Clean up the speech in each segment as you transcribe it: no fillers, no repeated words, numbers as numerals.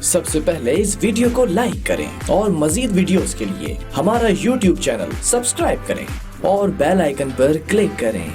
सबसे पहले इस वीडियो को लाइक करें और मजीद वीडियोस के लिए हमारा यूट्यूब चैनल सब्सक्राइब करें और बेल आइकन पर क्लिक करें।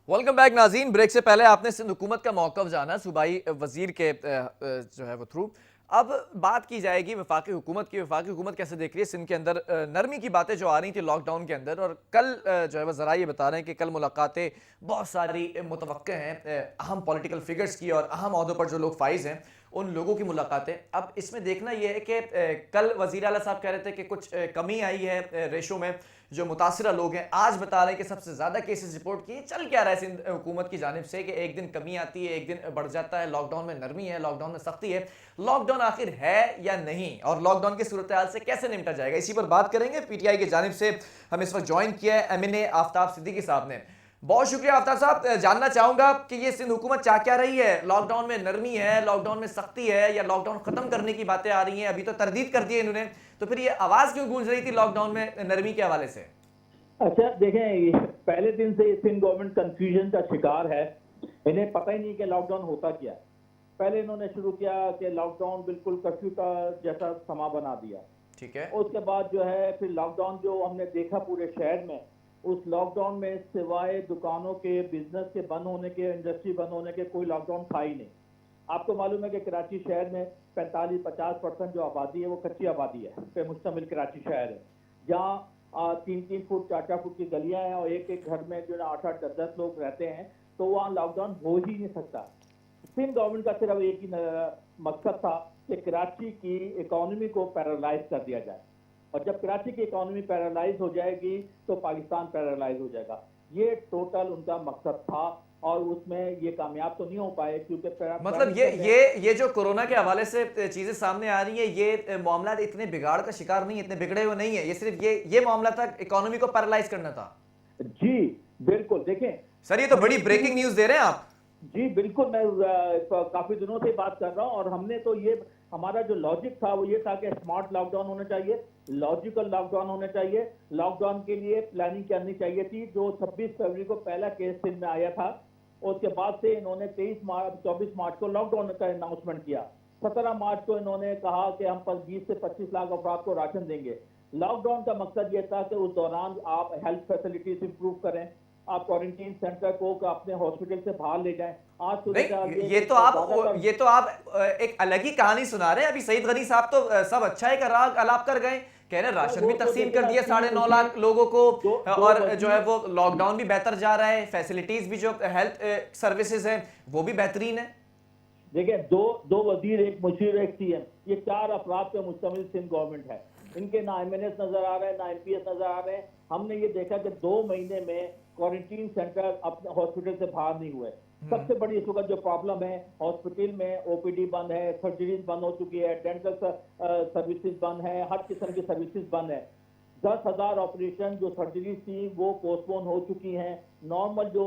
वेलकम बैक नाज़रीन। ब्रेक से पहले आपने सिंध हुकूमत का मौक़िफ़ जाना सूबाई वजीर के जो है वो थ्रू। अब बात की जाएगी वफाकी हुकूमत की। वफाकी हुकूमत कैसे देख रही है सिंध के अंदर नरमी की बातें जो आ रही थी लॉकडाउन के अंदर, और कल जो है वह ज़रा ये बता रहे हैं कि कल मुलाकातें बहुत सारी मुतवक्के हैं, अहम पॉलिटिकल फिगर्स की और अहम अहदों पर जो लोग फाइज हैं उन लोगों की मुलाकातें। अब इसमें देखना यह है कि कल वज़ीर आला साहब कह रहे थे कि कुछ कमी आई है रेशो में, जो मुतासरा लोग हैं आज बता रहे हैं कि सबसे ज़्यादा केसेस रिपोर्ट किए। चल क्या रहा है सिंध हुकूमत की जानिब से कि एक दिन कमी आती है, एक दिन बढ़ जाता है। लॉकडाउन में नरमी है, लॉकडाउन में सख्ती है। लॉकडाउन आखिर है या नहीं, और लॉकडाउन की सूरत हाल से कैसे निपटा जाएगा, इसी पर बात करेंगे। पीटीआई की जानिब से हम इस वक्त ज्वाइन किया है एमएनए आफ्ताब सिद्दीकी साहब ने। बहुत शुक्रिया आफ्ताब साहब। जानना चाहूंगा कि ये सिंध हुकूमत चाह क्या रही है? लॉकडाउन में नरमी है, लॉकडाउन में सख्ती है, या लॉकडाउन खत्म करने की बातें आ रही हैं? अभी तो तरदीद कर दी है इन्होंने, तो फिर ये आवाज क्यों गूंज रही थी लॉकडाउन में नरमी के हवाले से? अच्छा देखें, पहले दिन से सिंध गवर्नमेंट कंफ्यूजन का शिकार है। इन्हें पता ही नहीं कि लॉकडाउन होता क्या है। पहले इन्होंने शुरू किया कि लॉकडाउन बिल्कुल कर्फ्यू का जैसा समा बना दिया। ठीक है। उसके बाद जो है फिर लॉकडाउन जो हमने देखा पूरे शहर में, उस लॉकडाउन में सिवाय दुकानों के, बिजनेस के बंद होने के, इंडस्ट्री बंद होने के, कोई लॉकडाउन था ही नहीं। आपको मालूम है कि कराची शहर में 45-50% जो आबादी है वो कच्ची आबादी है पे मुश्तमिल कराची शहर है, जहाँ 3-3 फुट 4-4 फुट की गलियां हैं और एक एक घर में जो है 8-8 10-10 लोग रहते हैं, तो वहाँ लॉकडाउन हो ही नहीं सकता। सिंध गवर्नमेंट का सिर्फ एक ही मकसद था कि कराची की इकोनॉमी को पैरालाइज कर दिया जाए, और जब कराची की इकोनॉमी पैरालाइज हो जाएगी तो पाकिस्तान पैरालाइज हो जाएगा। ये टोटल उनका मकसद था, और उसमें ये कामयाब तो नहीं हो पाए क्योंकि मतलब ये जो कोरोना के हवाले से चीजें सामने आ रही है, ये मामला इतने बिगाड़ का शिकार नहीं है, इतने बिगड़े हुए नहीं है। ये सिर्फ ये मामला था इकोनॉमी को पैरालाइज करना था। जी बिल्कुल। देखें सर, ये तो बड़ी ब्रेकिंग न्यूज दे रहे हैं आप। जी बिल्कुल, मैं काफी दिनों से बात कर रहा हूं, और हमने तो ये, हमारा जो लॉजिक था वो ये था कि स्मार्ट लॉकडाउन होना चाहिए, लॉजिकल लॉकडाउन होना चाहिए। लॉकडाउन के लिए प्लानिंग करनी चाहिए थी। जो 26 फरवरी को पहला केस सिंध में आया था, उसके बाद से इन्होंने 24 मार्च को लॉकडाउन का अनाउंसमेंट किया। 17 मार्च को इन्होंने कहा कि हम 20 से 25 लाख अफराद को राशन देंगे। लॉकडाउन का मकसद ये था कि उस दौरान आप हेल्थ फैसिलिटीज इंप्रूव करें, आप क्वारंटीन सेंटर को अपने हॉस्पिटल से बाहर ले जाएं। आज नहीं, ये तो आप एक अलग ही कहानी सुना रहे हैं। अभी सईद गनी साहब तो सब अच्छा ही कर रहा अलाप कर गए, कह रहे राशन भी तकसीम कर दिया 9.5 लाख लोगों को, और जो है वो लॉकडाउन भी बेहतर जा रहा है, फैसिलिटीज भी जो हेल्थ सर्विसेज है वो भी बेहतरीन है। देखिए, दो वजीर, एक मुशीर, एक सीएम, ये 4 अफराद पे मुश्तमिल सिंध गवर्नमेंट है। इनके ना एमएनएस नजर आ रहे हैं, ना एमपीएस नजर आ रहे हैं। हमने ये देखा कि 2 महीने में क्वारंटीन सेंटर अपने हॉस्पिटल से बाहर नहीं हुए। सबसे बड़ी इस वक्त जो प्रॉब्लम है, हॉस्पिटल में ओपीडी बंद है, सर्जरीज बंद हो चुकी है, डेंटल सर्विसेज बंद है, हर किस्म की सर्विसेज बंद है। 10,000 ऑपरेशन जो सर्जरी थी वो पोस्टपोन हो चुकी हैं। नॉर्मल जो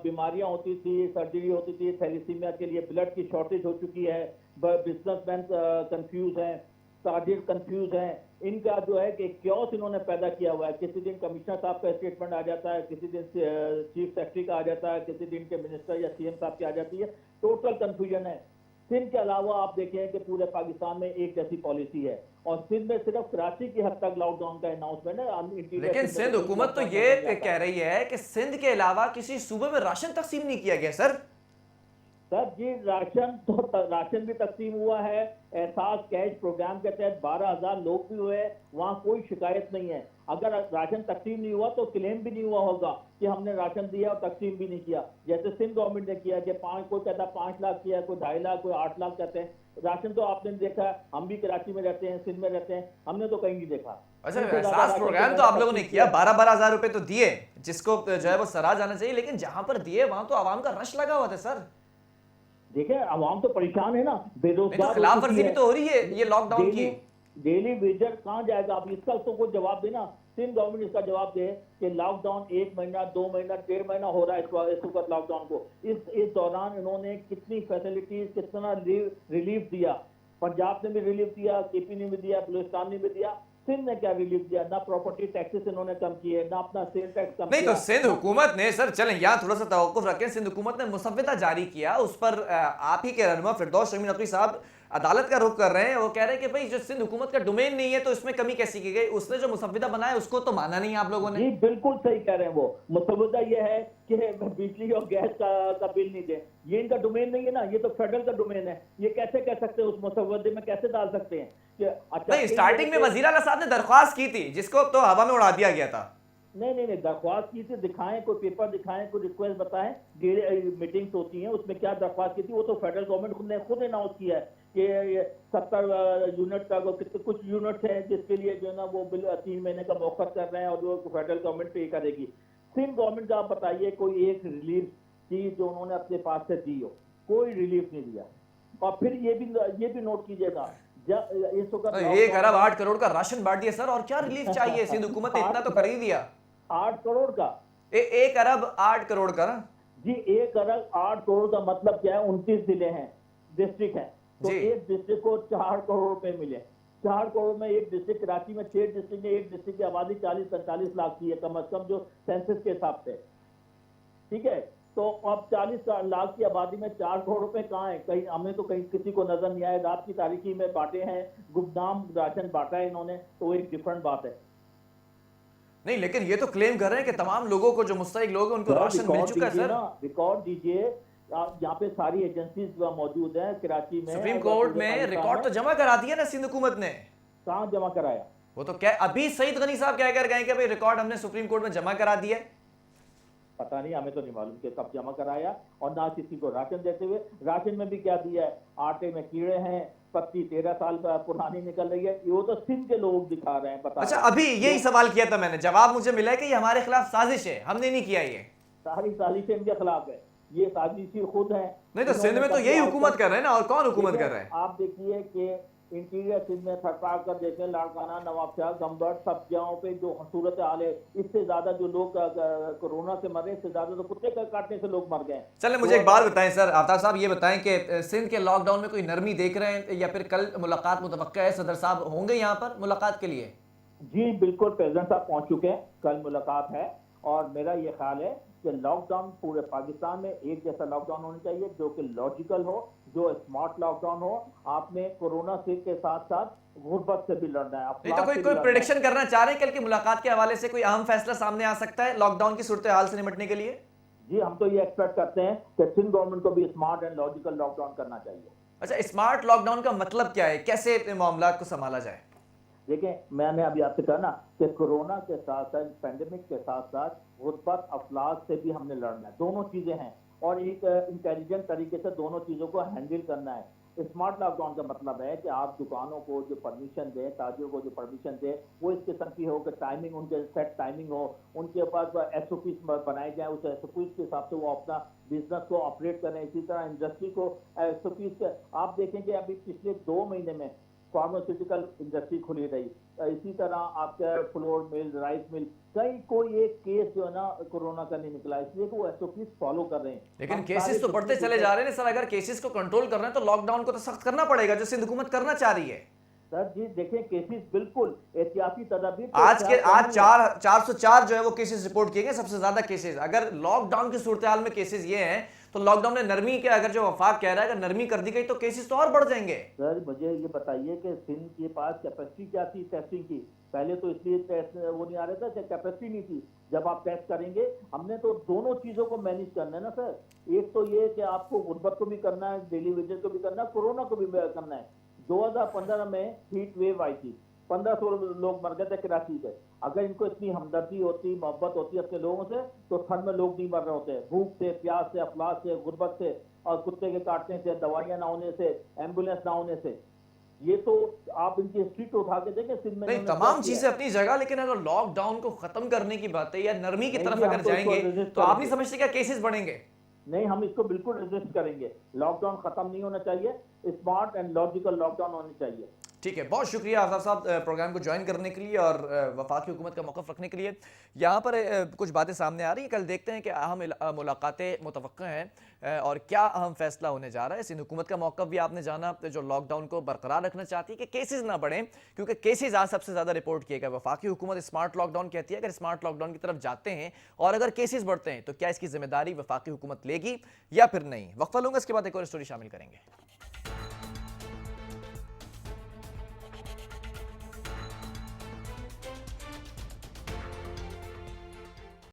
बीमारियां होती थी, सर्जरी होती थी, थैलीसीमिया के लिए ब्लड की शॉर्टेज हो चुकी है। बिजनेसमैन कंफ्यूज हैं, ताजिर कंफ्यूज हैं। इनका जो है कि क्योस इन्होंने पैदा किया हुआ है। किसी दिन कमिश्नर साहब का स्टेटमेंट आ जाता है, किसी दिन चीफ सेक्रेटरी का आ जाता है, किसी दिन के मिनिस्टर या सीएम साहब की आ जाती है। टोटल कंफ्यूजन है। सिंध के अलावा आप देखें कि पूरे पाकिस्तान में एक जैसी पॉलिसी है, और सिंध में सिर्फ कराची की हद तक लॉकडाउन का अनाउंसमेंट है। लेकिन सिंध हुकूमत तो ये कह रही है कि सिंध के अलावा किसी सूबे में राशन तकसीम नहीं किया गया। सर जी, राशन भी तकसीम हुआ है। एहसास कैश प्रोग्राम के तहत 12,000 लोग भी हुए, वहाँ कोई शिकायत नहीं है। अगर राशन तकसीम नहीं हुआ तो क्लेम भी नहीं हुआ होगा कि हमने राशन दिया और तकसीम भी नहीं किया, जैसे सिंध गवर्नमेंट ने किया कि कोई कहता 5 लाख किया, कोई 2.5 लाख, कोई 8 लाख कहते हैं। राशन तो आपने देखा, हम भी कराची में रहते हैं, सिंध में रहते हैं, हमने तो कहीं नहीं देखा। अच्छा, एहसास प्रोग्राम तो आप लोगों ने किया, 12-12 हजार रुपए तो दिए, जिसको जो है वो सराहा जाना चाहिए, लेकिन जहां पर दिए वहां तो आवाम का रश लगा हुआ था। सर देखिए, आवाम तो परेशान है ना, बेरोजगार, तो खिलाफ वर्जी भी तो हो रही है ये लॉकडाउन की। डेली वेजर कहाँ जाएगा? अब इसका तो कोई जवाब देना, सिंध गवर्नमेंट इसका जवाब दे कि लॉकडाउन 1 महीना, 2 महीना, 1.5 महीना हो रहा है इस वक्त लॉकडाउन को। इस दौरान इन्होंने कितनी फैसिलिटीज, कितना रिलीफ दिया। पंजाब ने भी रिलीफ दिया, केपी ने भी दिया, बलूचिस्तान ने भी दिया। सिंध ने क्या रिलीफ दिया? ना प्रॉपर्टी टैक्सेस इन्होंने कम किए, ना अपना सेल टैक्स कम नहीं किया। तो सिंध हुकूमत ने, सर चलें यहाँ थोड़ा सा तवक्कुफ रखें, सिंध हुकूमत ने मुसव्वदा जारी किया, उस पर आप ही के रहनुमा फिरदौस शमी नकवी साहब अदालत का रुख कर रहे हैं। वो कह रहे हैं कि भाई जो सिंध हुकूमत का डोमेन नहीं है तो इसमें कमी कैसी की गई? उसने जो मुसव्वदा बनाया उसको तो माना नहीं आप लोगों ने। जी बिल्कुल सही कह रहे हैं वो। मुसव्वदा ये है कि बिजली और गैस का बिल नहीं दे, ये इनका डोमेन नहीं है ना, ये तो फेडरल का डोमेन है। ये कैसे कह सकते हैं, उस मुसव्वदे में कैसे डाल सकते हैं कि अच्छा नहीं, स्टार्टिंग में वजीर आला साहब ने दरख्वास्त की थी जिसको तो हवा में उड़ा दिया गया था। नहीं, दरख्वास्त की थी, दिखाएं, कोई पेपर दिखाएं, कोई रिक्वेस्ट बताएं। मीटिंग्स होती हैं, उसमें क्या दरख्वास्त की थी? वो तो फेडरल गवर्नमेंट ने खुद अनाउंस किया है कि 70 यूनिट का कुछ यूनिट है जिसके लिए जो है ना वो बिल 3 महीने का मौखर कर रहे हैं और जो फेडरल गवर्नमेंट पे करेगी। सिंध गवर्नमेंट का आप बताइए कोई एक रिलीफ चीज जो उन्होंने अपने पास से दी हो? कोई रिलीफ नहीं दिया। और फिर ये भी नोट कीजिएगा, इस वक्त 1 अरब 8 करोड़ का राशन बांट दिया सर, और क्या रिलीफ चाहिए? सिंध हुकूमत ने इतना तो कर ही दिया। 8 करोड़ का 1 अरब 8 करोड़ का ना जी, 1 अरब 8 करोड़ का मतलब क्या है? 29 जिले हैं, डिस्ट्रिक्ट हैं, तो जी। एक डिस्ट्रिक्ट को 4 करोड़ रुपए मिले। 4 करोड़ में एक डिस्ट्रिक्ट, कराची में 6 डिस्ट्रिक्ट है, एक डिस्ट्रिक्ट की आबादी 40-45 लाख की है कम से कम, जो सेंसस के हिसाब से, ठीक है। तो अब 40 लाख की आबादी में 4 करोड़ रुपए कहाँ है? कहीं हमें तो कहीं किसी को नजर नहीं आया। रात की तारीखी में बांटे हैं, गुमनाम राशन बांटा है इन्होंने, तो एक डिफरेंट बात है। नहीं, लेकिन ये तो क्लेम कर रहे हैं कि तमाम लोगों को, जो मुस्तहिक लोग हैं उनको राशन मिल चुका है सर। रिकॉर्ड दीजिए, यहाँ पे सारी एजेंसीज मौजूद हैं कराची में। सुप्रीम कोर्ट में रिकॉर्ड तो जमा करा दिया ना सिंध हुकूमत ने। कहाँ जमा कराया? वो तो क्या अभी सईद गनी साहब कह कर गए कि भाई रिकॉर्ड हमने सुप्रीम कोर्ट में जमा करा दिया है। पता नहीं, हमें तो नहीं मालूम कि कब जमा कराया, और ना किसी को राशन देते हुए। राशन में भी क्या दिया है? आटे में कीड़े हैं, पत्ती 13 साल पुरानी निकल रही है। वो तो सिंध के लोग दिखा रहे हैं। पता अच्छा, अभी यही सवाल किया था मैंने, जवाब मुझे मिला है कि ये हमारे खिलाफ साजिश है, हमने नहीं किया ये। सारी साजिशें इनके खिलाफ है, ये साजिशी खुद है। नहीं तो सिंध में तो यही हुकूमत कर रहे हैं ना, और कौन हुकूमत कर रहा है? आप देखिए कि इंटीरियर सिंध में थरपार कर देते हैं, लाड़काना, नवाबशाह, गंबट, सब जगहों पे जो सूरत हाल है, इससे ज्यादा जो लोग कोरोना से मरे, इससे ज्यादा तो कुत्ते काटने से लोग मर गए। चले मुझे एक बात बताएं सर, आफ्ताब साहब ये बताएं कि सिंध के लॉकडाउन में कोई नरमी देख रहे हैं, या फिर कल मुलाकात मुतवक्का है? सदर साहब होंगे यहाँ पर मुलाकात के लिए? जी बिल्कुल, प्रेसिडेंट साहब पहुंच चुके हैं, कल मुलाकात है। और मेरा ये ख्याल है कि लॉकडाउन पूरे पाकिस्तान में एक जैसा लॉकडाउन होना चाहिए, जो कि लॉजिकल हो, जो स्मार्ट लॉकडाउन हो। आपने कोरोना से के साथ साथ गुर्बत से भी लड़ना है। नहीं तो कोई प्रेडिक्शन करना चाह रहे हैं कल की मुलाकात के हवाले से? कोई अहम फैसला सामने आ सकता है लॉकडाउन की सूरत हाल से निपटने के लिए? जी, हम तो ये एक्सपेक्ट करते हैं कि सिंध गवर्नमेंट को भी स्मार्ट एंड लॉजिकल लॉकडाउन करना चाहिए। अच्छा, स्मार्ट लॉकडाउन का मतलब क्या है? कैसे मामला को संभाला जाए? देखिए, मैंने अभी आपसे कहा ना कि कोरोना के साथ साथ, पैंडेमिक के साथ साथ गुर्बत, अफलास से भी हमने लड़ना है। दोनों चीजें हैं, और एक इंटेलिजेंट तरीके से दोनों चीजों को हैंडल करना है। स्मार्ट लॉकडाउन का मतलब है कि आप दुकानों को जो परमिशन दें, ताजिरों को जो परमिशन दें, वो इस किस्म की हो कि टाइमिंग, उनके सेट टाइमिंग हो, उनके पास SOPs बनाए जाए, उस SOPs के हिसाब से वो अपना बिजनेस को ऑपरेट करें। इसी तरह इंडस्ट्री को SOPs आप देखेंगे अभी पिछले 2 महीने में फार्मास्यूटिकल इंडस्ट्री खुली रही, इसी तरह आपका फ्लोर मिल, राइस मिल, कहीं कोई एक केस जो है ना कोरोना का नहीं निकला, इसलिए वो SOPs फॉलो कर रहे हैं। लेकिन केसेस तो बढ़ते चले जा रहे हैं सर। अगर केसेस को कंट्रोल कर रहे हैं तो लॉकडाउन को तो सख्त करना पड़ेगा, जो सिंध हुकूमत करना चाह रही है। सर जी देखें, केसेस बिल्कुल एहतियाती तदाबीर आज 404 जो है वो केसेस रिपोर्ट किए गए, सबसे ज्यादा केसेस। अगर लॉकडाउन की सूरत हाल में केसेस ये हैं तो लॉकडाउन में नरमी के, अगर जो वफाक कह रहा है, अगर नरमी कर दी गई तो केसेस तो और बढ़ जाएंगे। सर मुझे ये बताइए कि सिंध के पास कैपेसिटी क्या थी टेस्टिंग की? पहले तो इसलिए टेस्ट वो नहीं आ रहा था कि कैपेसिटी नहीं थी। जब आप टेस्ट करेंगे, हमने तो दोनों चीजों को मैनेज करना है ना सर। एक तो ये कि आपको गुर्बत को भी करना है, डेली विजिट को भी करना है, कोरोना को भी करना है। 2015 में हीट वेव आई थी, 1500 लोग मर गए थे कराची से। अगर इनको इतनी हमदर्दी होती, मोहब्बत होती अपने लोगों से, तो ठंड में लोग नहीं मर रहे होते, भूख से, प्यास से, अफलास से, गुर्बत से, और कुत्ते के काटने से, दवाइयां ना होने से, एम्बुलेंस ना होने से। ये तो आप इनकी हिस्ट्री तो उठा के देखें सिंध में। नहीं, तमाम चीजें अपनी जगह, लेकिन अगर लॉकडाउन को खत्म करने की बात है या नरमी की तरफ अगर जाएंगे तो आप नहीं समझते क्या केसेस बढ़ेंगे? नहीं, हम इसको बिल्कुल रेजिस्ट करेंगे। लॉकडाउन खत्म नहीं होना चाहिए, स्मार्ट एंड लॉजिकल लॉकडाउन होनी चाहिए। ठीक है, बहुत शुक्रिया आफ्ताब साहब प्रोग्राम को ज्वाइन करने के लिए और वफाकी हुकूमत का मौक़िफ़ रखने के लिए। यहाँ पर कुछ बातें सामने आ रही हैं, कल देखते हैं कि अहम मुलाकातें मुतवक्किअ हैं और क्या अहम फैसला होने जा रहा है। सिंध हुकूमत का मौक़िफ़ भी आपने जाना, जो लॉकडाउन को बरकरार रखना चाहती है कि केसेस ना बढ़ें, क्योंकि केसेस आज सबसे ज़्यादा रिपोर्ट किए गए। वफाकी हुकूमत स्मार्ट लॉकडाउन कहती है, अगर स्मार्ट लॉकडाउन की तरफ जाते हैं और अगर केसेस बढ़ते हैं तो क्या इसकी जिम्मेदारी वफाकी हुकूमत लेगी या फिर नहीं। वक्फा लूँगा, इसके बाद एक और स्टोरी शामिल करेंगे।